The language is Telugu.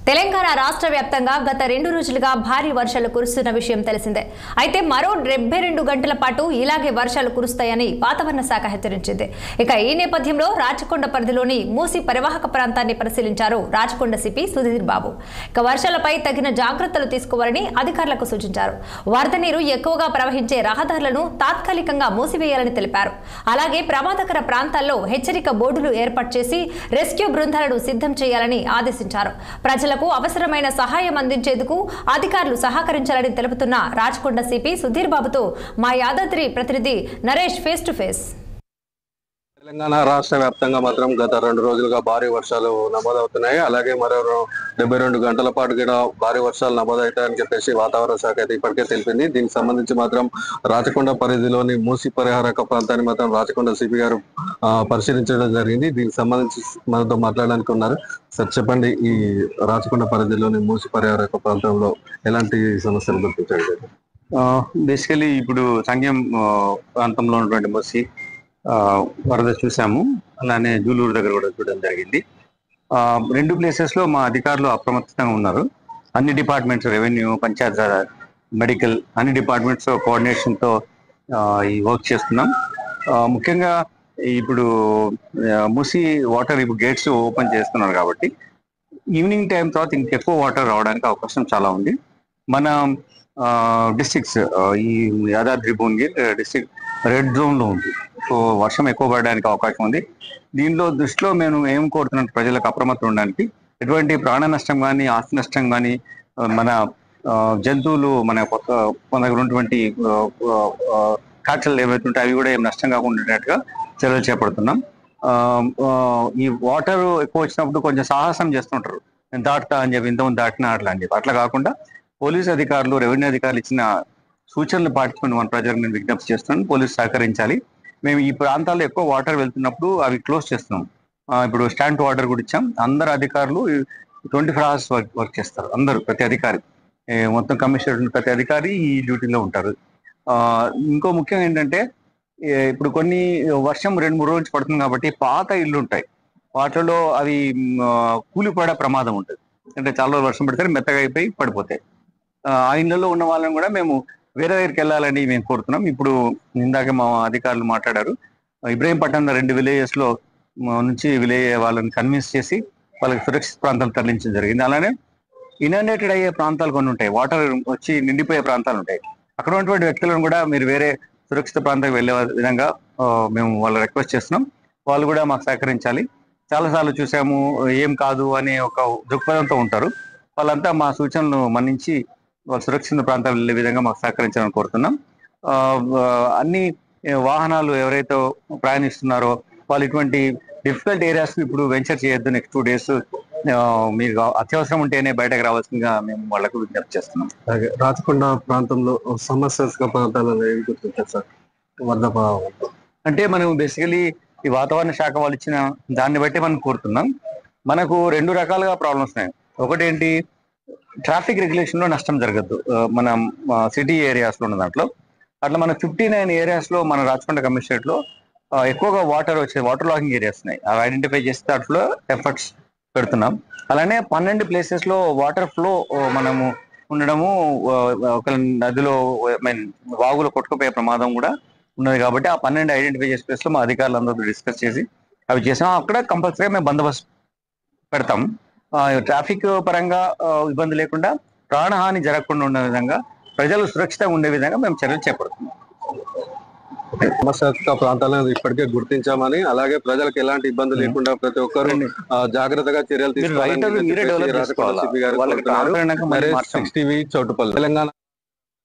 తెలంగాణ రాష్ట్ర వ్యాప్తంగా గత 2 రోజులుగా భారీ వర్షాలు కురుస్తున్న విషయం తెలిసిందే. అయితే మరో 72 గంటల పాటు ఇలాగే వర్షాలు కురుస్తాయని వాతావరణ శాఖ హెచ్చరించింది. ఇక ఈ నేపథ్యంలో రాచకొండ పరిధిలోని మూసి పరివాహక ప్రాంతాన్ని పరిశీలించారు రాచకొండ సిపి సుధీర్ బాబు. ఇక వర్షాలపై తగిన జాగ్రత్తలు తీసుకోవాలని అధికారులకు సూచించారు. వరద నీరు ఎక్కువగా ప్రవహించే రహదారులను తాత్కాలికంగా మూసివేయాలని తెలిపారు. అలాగే ప్రమాదకర ప్రాంతాల్లో హెచ్చరిక బోర్డులు ఏర్పాటు చేసి రెస్క్యూ బృందాలను సిద్ధం చేయాలని ఆదేశించారు. ప్రజలకు అవసరమైన సహాయం అందించేందుకు అధికారులు సహకరించాలని తెలుపుతున్న రాచకొండ సిపి సుధీర్ బాబుతో మా యాదాద్రి ప్రతినిధి Naresh face to face. Telangana రాష్ట్ర వ్యాప్తంగా మాత్రం గత 2 రోజులుగా భారీ వర్షాలు నమోదవుతున్నాయి. అలాగే మరో 72 గంటల పాటు కూడా భారీ వర్షాలు నమోదవుతాయని చెప్పేసి వాతావరణ శాఖ అయితే ఇప్పటికే తెలిపింది. దీనికి సంబంధించి మాత్రం రాచకొండ పరిధిలోని మూసి పరిహారక ప్రాంతాన్ని మాత్రం రాచకొండ సిపి గారు పరిశీలించడం జరిగింది. దీనికి సంబంధించి మనతో మాట్లాడడానికి ఉన్నారు. సార్ చెప్పండి, ఈ రాచకొండ పరిధిలోని మూసి పరిహారక ప్రాంతంలో ఎలాంటి సమస్యలు గుర్తించారు? బేసికలీ ఇప్పుడు సంగం ప్రాంతంలో ఉన్నటువంటి మూసి వరద చూసాము. అలానే జూలూరు దగ్గర కూడా చూడడం జరిగింది. 2 ప్లేసెస్ లో మా అధికారులు అప్రమత్తంగా ఉన్నారు. అన్ని డిపార్ట్మెంట్స్, రెవెన్యూ, పంచాయత్, మెడికల్, అన్ని డిపార్ట్మెంట్స్ కోఆర్డినేషన్ తో ఈ వర్క్ చేస్తున్నాం. ముఖ్యంగా ఇప్పుడు మూసి వాటర్ ఇప్పుడు గేట్స్ ఓపెన్ చేస్తున్నారు కాబట్టి ఈవినింగ్ టైం తర్వాత ఇంకెక్కువ వాటర్ రావడానికి అవకాశం చాలా ఉంది. మన డిస్ట్రిక్ట్స్ ఈ Yadadri Bhuvanagiri district red zone లో ఉంది. సో వర్షం ఎక్కువ పడడానికి అవకాశం ఉంది. దీనిలో దృష్టిలో మేము ఏం కోరుతున్నాం, ప్రజలకు అప్రమత్తం ఉండడానికి ఎటువంటి ప్రాణ నష్టం కానీ, ఆస్తి నష్టం కానీ, మన జంతువులు మన దగ్గర ఉన్నటువంటి కాటలు ఏవైతే ఉంటాయి అవి కూడా ఏం నష్టం కాకుండా ఉండేటట్టుగా చర్యలు చేపడుతున్నాం. ఈ వాటర్ ఎక్కువ వచ్చినప్పుడు కొంచెం సాహసం చేస్తుంటారు, నేను దాటుతా అని చెప్పి, ఇంతమంది దాటినా అట్లా అని చెప్పి. అట్లా కాకుండా పోలీసు అధికారులు, రెవెన్యూ అధికారులు ఇచ్చిన సూచనలు పాటించుకుని మన ప్రజలకు నేను విజ్ఞప్తి చేస్తున్నాను. పోలీసు సహకరించాలి. మేము ఈ ప్రాంతాల్లో ఎక్కువ వాటర్ వెళ్తున్నప్పుడు అవి క్లోజ్ చేస్తున్నాం. ఇప్పుడు స్టాండ్ వాటర్ కూడా ఇచ్చాం. అందరు అధికారులు 24 hours వర్క్ చేస్తారు. అందరూ, ప్రతి అధికారి, మొత్తం కమిషనర్ ప్రతి అధికారి ఈ డ్యూటీలో ఉంటారు. ఇంకో ముఖ్యం ఏంటంటే, ఇప్పుడు కొన్ని వర్షం 2-3 రోజులు పడుతుంది కాబట్టి పాత ఇళ్ళు ఉంటాయి, వాటిలో అవి కూలిపడే ప్రమాదం ఉంటుంది. అంటే చాలా రోజులు వర్షం పడితే మెత్తగా అయిపోయి పడిపోతాయి. ఆ ఇళ్లలో ఉన్న వాళ్ళని కూడా మేము వేరే దగ్గరికి వెళ్ళాలని మేము కోరుతున్నాం. ఇప్పుడు ఇందాక మా అధికారులు మాట్లాడారు. ఇబ్రహీంపట్నం 2 విలేజెస్ లో నుంచి వాళ్ళని కన్విన్స్ చేసి వాళ్ళకి సురక్షిత ప్రాంతాలు తరలించడం జరిగింది. అలానే ఇనర్నేటెడ్ అయ్యే ప్రాంతాలు కొన్ని ఉంటాయి, వాటర్ వచ్చి నిండిపోయే ప్రాంతాలు ఉంటాయి. అక్కడ ఉన్నటువంటి వ్యక్తులను కూడా మీరు వేరే సురక్షిత ప్రాంతానికి వెళ్ళే విధంగా మేము వాళ్ళు రిక్వెస్ట్ చేస్తున్నాం. వాళ్ళు కూడా మాకు సహకరించాలి. చాలాసార్లు చూసాము, ఏం కాదు అనే ఒక దృక్పథంతో ఉంటారు. వాళ్ళంతా మా సూచనలు మన్నించి వాళ్ళు సురక్షిత ప్రాంతాలు వెళ్ళే విధంగా మాకు సహకరించాలని కోరుతున్నాం. అన్ని వాహనాలు ఎవరైతే ప్రయాణిస్తున్నారో వాళ్ళు ఇటువంటి డిఫికల్ట్ ఏరియాస్ ఇప్పుడు వెంచర్ చేయొద్దు. నెక్స్ట్ 2 days మీకు అత్యవసరం ఉంటేనే బయటకు రావాల్సిందిగా మేము వాళ్ళకు విజ్ఞప్తి చేస్తున్నాం. అలాగే రాచకొండ ప్రాంతంలో సమస్యాస్క ప్రాంతాలలో ఏం గుర్తించారు సార్? వరద అంటే మనం బేసికలీ ఈ వాతావరణ శాఖ వాళ్ళు ఇచ్చిన దాన్ని బట్టి మనం కోరుతున్నాం. మనకు 2 రకాలుగా ప్రాబ్లమ్స్ ఉన్నాయి. ఒకటి ఏంటి, ట్రాఫిక్ రెగ్యులేషన్ లో నష్టం జరగద్దు. మనం సిటీ ఏరియాస్ లో ఉన్న దాంట్లో అట్లా మన 59 ఏరియాస్ లో మన రాచకొండ కమిషనరేట్ లో ఎక్కువగా వాటర్ లాగింగ్ ఏరియాస్ ఉన్నాయి. అవి ఐడెంటిఫై చేస్తే అట్లా ఎఫర్ట్స్ పెడుతున్నాం. అలానే 12 ప్లేసెస్ లో వాటర్ ఫ్లో మనము ఉండడము, ఒక నదిలో వాగులో కొట్టుకుపోయే ప్రమాదం కూడా ఉన్నది కాబట్టి ఆ 12 ఐడెంటిఫై చేసే ప్లేస్ లో మా అధికారులు అందరూ డిస్కస్ చేసి అవి చేసాం. అక్కడ కంపల్సరీగా మేము బందోబస్తు పెడతాం. ట్రాఫిక్ పరంగా ఇబ్బంది లేకుండా, ప్రాణహాని జరగకుండా ఉండే విధంగా, ప్రజలు సురక్షితంగా ఉండే విధంగా మేము చర్యలు చేపడుతున్నాం. సమస్యాత్మక ప్రాంతాలను ఇప్పటికే గుర్తించామని, అలాగే ప్రజలకు ఎలాంటి ఇబ్బంది లేకుండా ప్రతి ఒక్కరు జాగ్రత్తగా చర్యలు తీసుకోవాలని చౌటుపల్లి, తెలంగాణ.